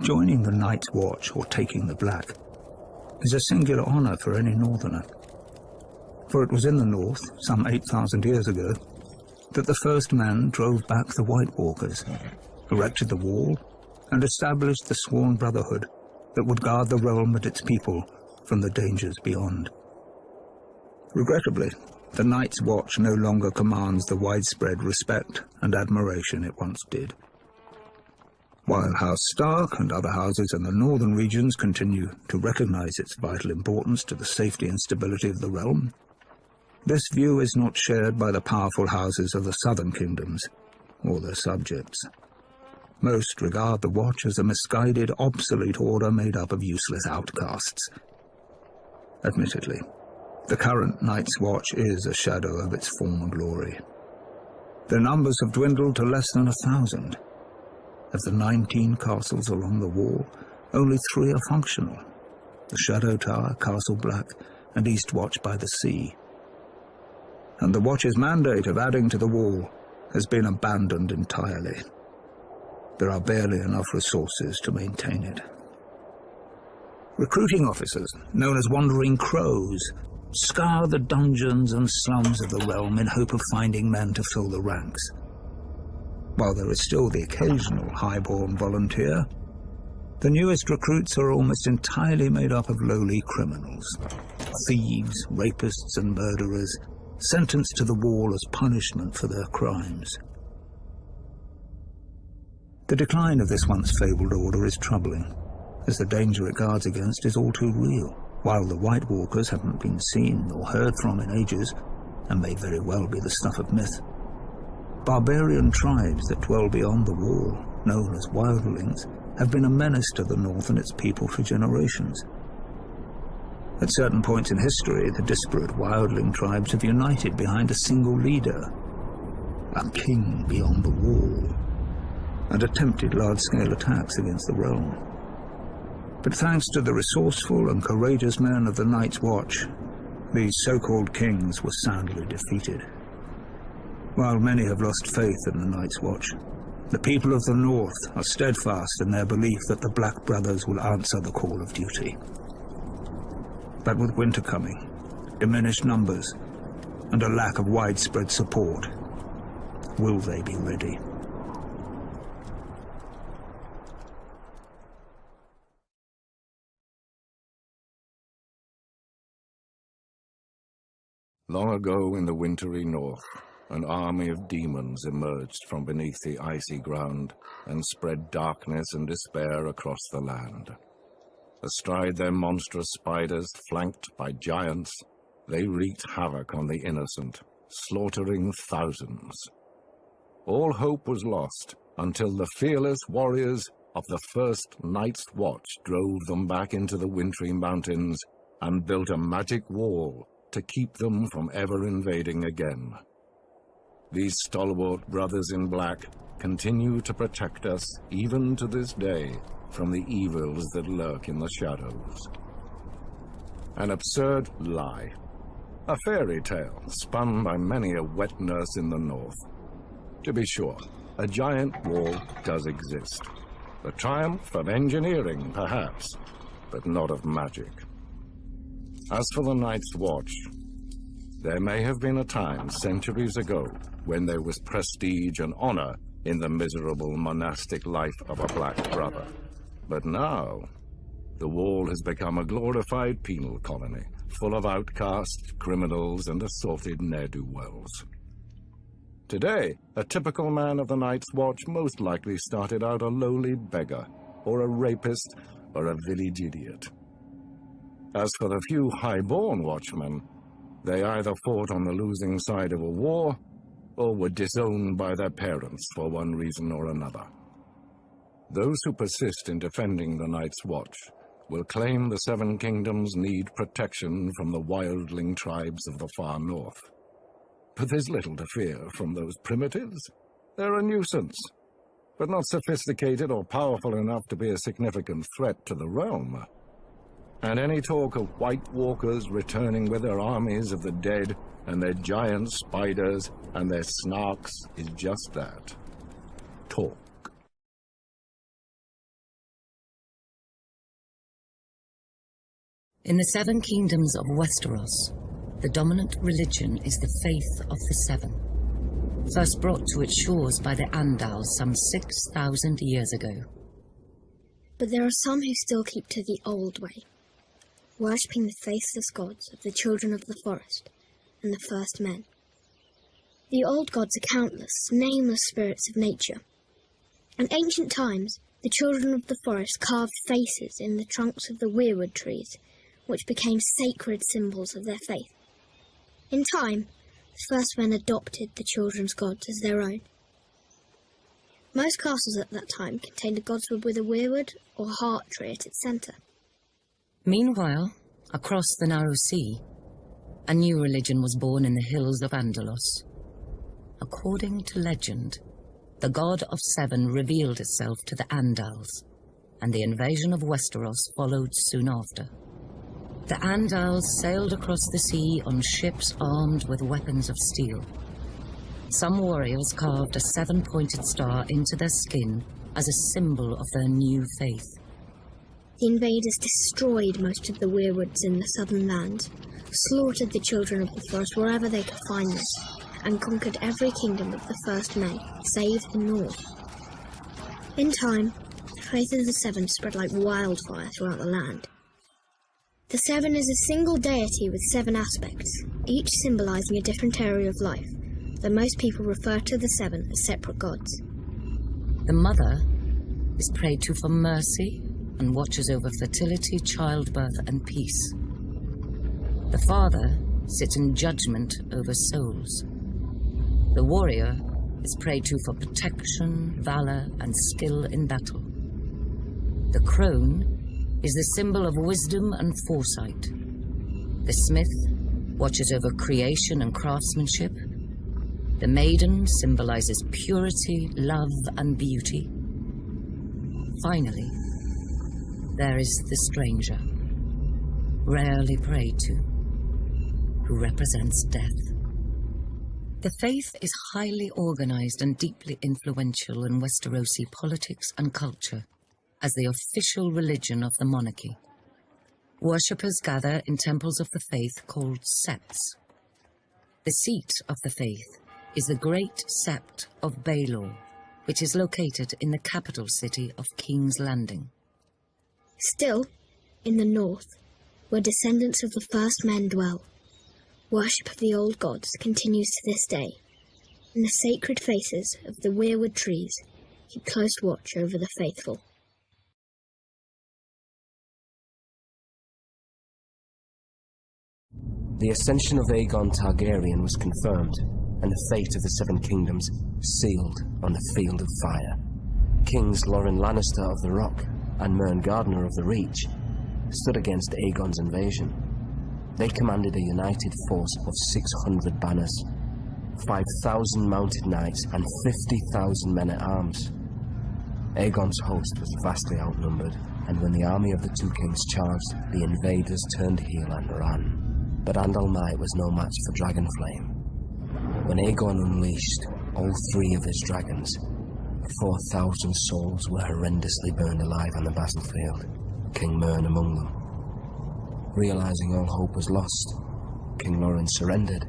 Joining the Night's Watch, or taking the black, is a singular honour for any northerner. For it was in the north, some 8,000 years ago, that the first man drove back the White Walkers, erected the wall, and established the sworn brotherhood that would guard the realm and its people from the dangers beyond. Regrettably, the Night's Watch no longer commands the widespread respect and admiration it once did. While House Stark and other houses in the northern regions continue to recognize its vital importance to the safety and stability of the realm, this view is not shared by the powerful houses of the southern kingdoms or their subjects. Most regard the Watch as a misguided, obsolete order made up of useless outcasts. Admittedly, the current Night's Watch is a shadow of its former glory. Their numbers have dwindled to less than 1,000. Of the 19 castles along the wall, only 3 are functional: the Shadow Tower, Castle Black, and East Watch by the Sea. And the Watch's mandate of adding to the wall has been abandoned entirely. There are barely enough resources to maintain it. Recruiting officers, known as Wandering Crows, scour the dungeons and slums of the realm in hope of finding men to fill the ranks. While there is still the occasional highborn volunteer, the newest recruits are almost entirely made up of lowly criminals, thieves, rapists and murderers, sentenced to the wall as punishment for their crimes. The decline of this once fabled order is troubling, as the danger it guards against is all too real. While the White Walkers haven't been seen or heard from in ages, and may very well be the stuff of myth, barbarian tribes that dwell beyond the wall, known as wildlings, have been a menace to the north and its people for generations. At certain points in history, the disparate wildling tribes have united behind a single leader, a king beyond the wall, and attempted large-scale attacks against the realm. But thanks to the resourceful and courageous men of the Night's Watch, these so-called kings were soundly defeated. While many have lost faith in the Night's Watch, the people of the North are steadfast in their belief that the Black Brothers will answer the call of duty. But with winter coming, diminished numbers, and a lack of widespread support, will they be ready? Long ago in the wintry north, an army of demons emerged from beneath the icy ground and spread darkness and despair across the land. Astride their monstrous spiders, flanked by giants, they wreaked havoc on the innocent, slaughtering thousands. All hope was lost until the fearless warriors of the first Night's Watch drove them back into the wintry mountains and built a magic wall to keep them from ever invading again. These stalwart brothers in black continue to protect us even to this day from the evils that lurk in the shadows. An absurd lie, a fairy tale spun by many a wet nurse in the north. To be sure, a giant wall does exist. The triumph of engineering, perhaps, but not of magic. As for the Night's Watch, there may have been a time centuries ago when there was prestige and honor in the miserable monastic life of a Black Brother. But now, the wall has become a glorified penal colony, full of outcasts, criminals, and assorted ne'er-do-wells. Today, a typical man of the Night's Watch most likely started out a lowly beggar, or a rapist, or a village idiot. As for the few high-born watchmen, they either fought on the losing side of a war, or were disowned by their parents for one reason or another. Those who persist in defending the Night's Watch will claim the Seven Kingdoms need protection from the wildling tribes of the far north. But there's little to fear from those primitives. They're a nuisance, but not sophisticated or powerful enough to be a significant threat to the realm. And any talk of White Walkers returning with their armies of the dead and their giant spiders and their snarks is just that. Talk. In the seven kingdoms of Westeros, the dominant religion is the faith of the Seven, first brought to its shores by the Andals some 6,000 years ago. But there are some who still keep to the old way, worshipping the faithless gods of the children of the forest and the first men. The old gods are countless, nameless spirits of nature. In ancient times, the children of the forest carved faces in the trunks of the weirwood trees, which became sacred symbols of their faith. In time, the first men adopted the children's gods as their own. Most castles at that time contained a godswood with a weirwood or heart tree at its centre. Meanwhile, across the narrow sea, a new religion was born in the hills of Andalos. According to legend, the god of seven revealed itself to the Andals, and the invasion of Westeros followed soon after. The Andals sailed across the sea on ships armed with weapons of steel. Some warriors carved a seven-pointed star into their skin as a symbol of their new faith. The invaders destroyed most of the weirwoods in the southern lands, slaughtered the children of the forest wherever they could find them, and conquered every kingdom of the first men, save the north. In time, the faith of the Seven spread like wildfire throughout the land. The Seven is a single deity with seven aspects, each symbolising a different area of life, though most people refer to the Seven as separate gods. The mother is prayed to for mercy and watches over fertility, childbirth, and peace. The father sits in judgment over souls. The warrior is prayed to for protection, valor, and skill in battle. The crone is the symbol of wisdom and foresight. The smith watches over creation and craftsmanship. The maiden symbolizes purity, love, and beauty. Finally, there is the stranger, rarely prayed to, who represents death. The faith is highly organized and deeply influential in Westerosi politics and culture as the official religion of the monarchy. Worshippers gather in temples of the faith called septs. The seat of the faith is the Great Sept of Baelor, which is located in the capital city of King's Landing. Still, in the north, where descendants of the first men dwell, worship of the old gods continues to this day, and the sacred faces of the weirwood trees keep close watch over the faithful. The ascension of Aegon Targaryen was confirmed, and the fate of the Seven Kingdoms sealed on the Field of Fire. Kings Loren Lannister of the Rock and Mern Gardner of the Reach stood against Aegon's invasion. They commanded a united force of 600 banners, 5,000 mounted knights, and 50,000 men-at-arms. Aegon's host was vastly outnumbered, and when the army of the two kings charged, the invaders turned heel and ran. But Andal might was no match for Dragonflame. When Aegon unleashed all three of his dragons, 4,000 souls were horrendously burned alive on the battlefield, King Mern among them. Realizing all hope was lost, King Loren surrendered.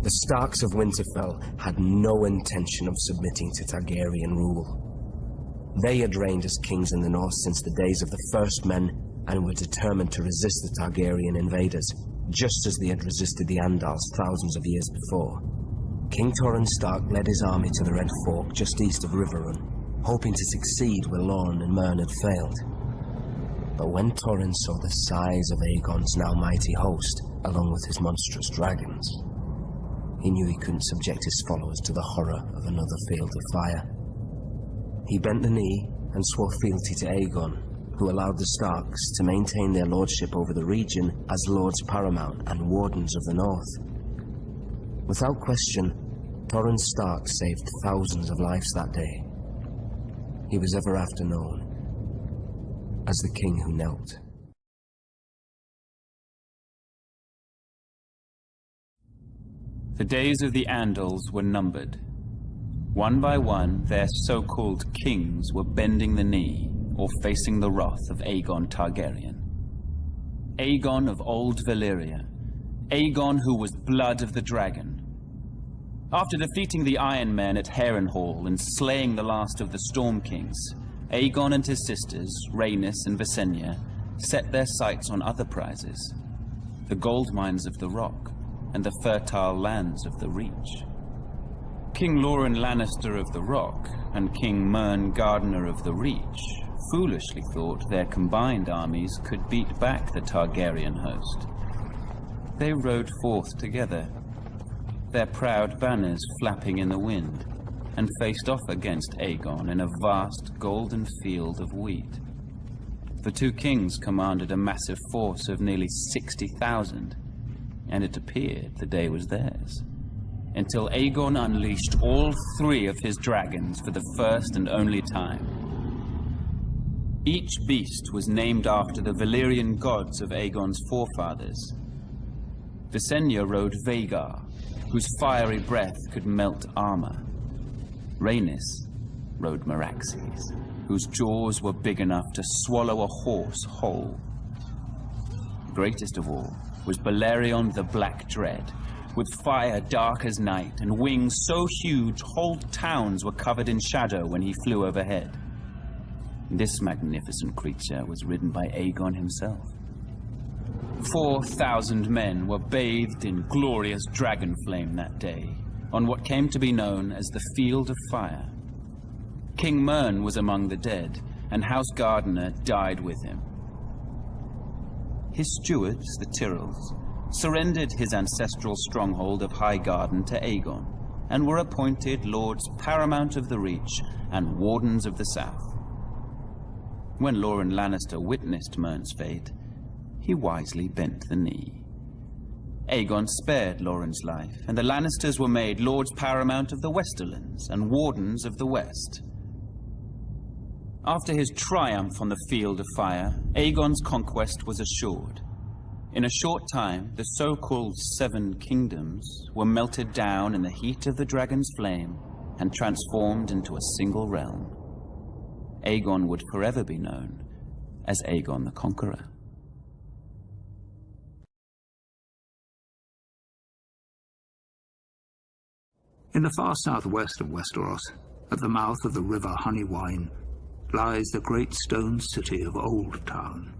The Starks of Winterfell had no intention of submitting to Targaryen rule. They had reigned as kings in the north since the days of the first men and were determined to resist the Targaryen invaders, just as they had resisted the Andals thousands of years before. King Torrhen Stark led his army to the Red Fork just east of Riverrun, hoping to succeed where Loren and Mern had failed. But when Torrhen saw the size of Aegon's now mighty host, along with his monstrous dragons, he knew he couldn't subject his followers to the horror of another field of fire. He bent the knee and swore fealty to Aegon, who allowed the Starks to maintain their lordship over the region as Lords Paramount and Wardens of the North. Without question, Torrhen Stark saved thousands of lives that day. He was ever after known as the King who knelt. The days of the Andals were numbered. One by one, their so-called kings were bending the knee or facing the wrath of Aegon Targaryen. Aegon of Old Valyria. Aegon who was blood of the dragon. After defeating the Iron Men at Harrenhal and slaying the last of the Storm Kings, Aegon and his sisters, Rhaenys and Visenya, set their sights on other prizes, the gold mines of the Rock and the fertile lands of the Reach. King Loren Lannister of the Rock and King Mern Gardener of the Reach foolishly thought their combined armies could beat back the Targaryen host. They rode forth together, their proud banners flapping in the wind, and faced off against Aegon in a vast golden field of wheat. The two kings commanded a massive force of nearly 60,000, and it appeared the day was theirs, until Aegon unleashed all 3 of his dragons for the first and only time. Each beast was named after the Valyrian gods of Aegon's forefathers. Visenya rode Vhagar, whose fiery breath could melt armor. Rhaenys rode Meraxes, whose jaws were big enough to swallow a horse whole. Greatest of all was Balerion the Black Dread, with fire dark as night and wings so huge whole towns were covered in shadow when he flew overhead. This magnificent creature was ridden by Aegon himself. 4,000 men were bathed in glorious dragon flame that day, on what came to be known as the Field of Fire. King Mern was among the dead, and House Gardener died with him. His stewards, the Tyrells, surrendered his ancestral stronghold of Highgarden to Aegon, and were appointed Lords Paramount of the Reach and Wardens of the South. When Loren Lannister witnessed Mern's fate, he wisely bent the knee. Aegon spared Loren's life, and the Lannisters were made Lords Paramount of the Westerlands and Wardens of the West. After his triumph on the Field of Fire, Aegon's conquest was assured. In a short time, the so-called 7 kingdoms were melted down in the heat of the dragon's flame and transformed into a single realm. Aegon would forever be known as Aegon the Conqueror. In the far southwest of Westeros, at the mouth of the river Honeywine, lies the great stone city of Old Town.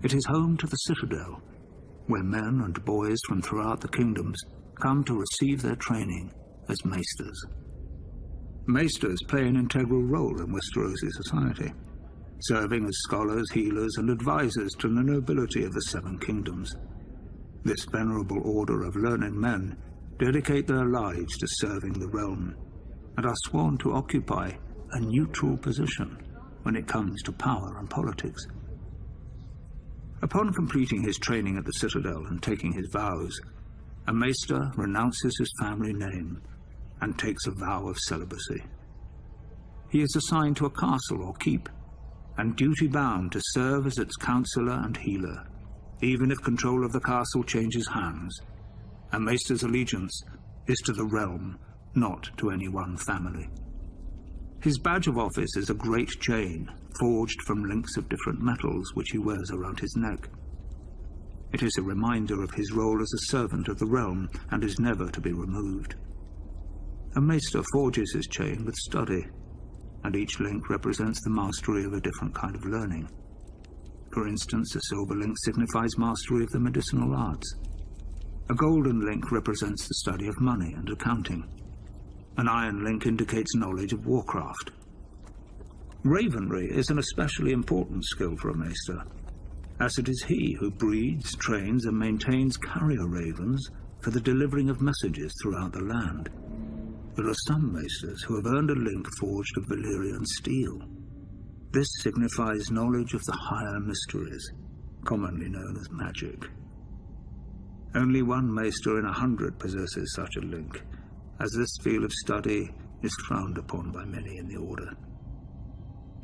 It is home to the Citadel, where men and boys from throughout the kingdoms come to receive their training as maesters. Maesters play an integral role in Westerosi society, serving as scholars, healers, and advisors to the nobility of the 7 kingdoms. This venerable order of learned men dedicate their lives to serving the realm, and are sworn to occupy a neutral position when it comes to power and politics. Upon completing his training at the Citadel and taking his vows, a maester renounces his family name and takes a vow of celibacy. He is assigned to a castle or keep, and duty-bound to serve as its counselor and healer, even if control of the castle changes hands. A maester's allegiance is to the realm, not to any one family. His badge of office is a great chain, forged from links of different metals which he wears around his neck. It is a reminder of his role as a servant of the realm, and is never to be removed. A maester forges his chain with study, and each link represents the mastery of a different kind of learning. For instance, a silver link signifies mastery of the medicinal arts. A golden link represents the study of money and accounting. An iron link indicates knowledge of warcraft. Ravenry is an especially important skill for a maester, as it is he who breeds, trains, and maintains carrier ravens for the delivering of messages throughout the land. There are some maesters who have earned a link forged of Valyrian steel. This signifies knowledge of the higher mysteries, commonly known as magic. Only one maester in 100 possesses such a link, as this field of study is frowned upon by many in the Order.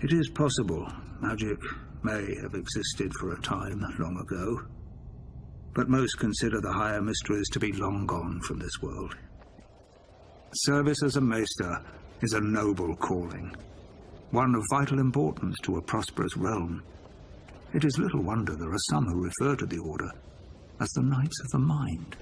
It is possible magic may have existed for a time long ago, but most consider the higher mysteries to be long gone from this world. Service as a maester is a noble calling, one of vital importance to a prosperous realm. It is little wonder there are some who refer to the order as the Knights of the Mind.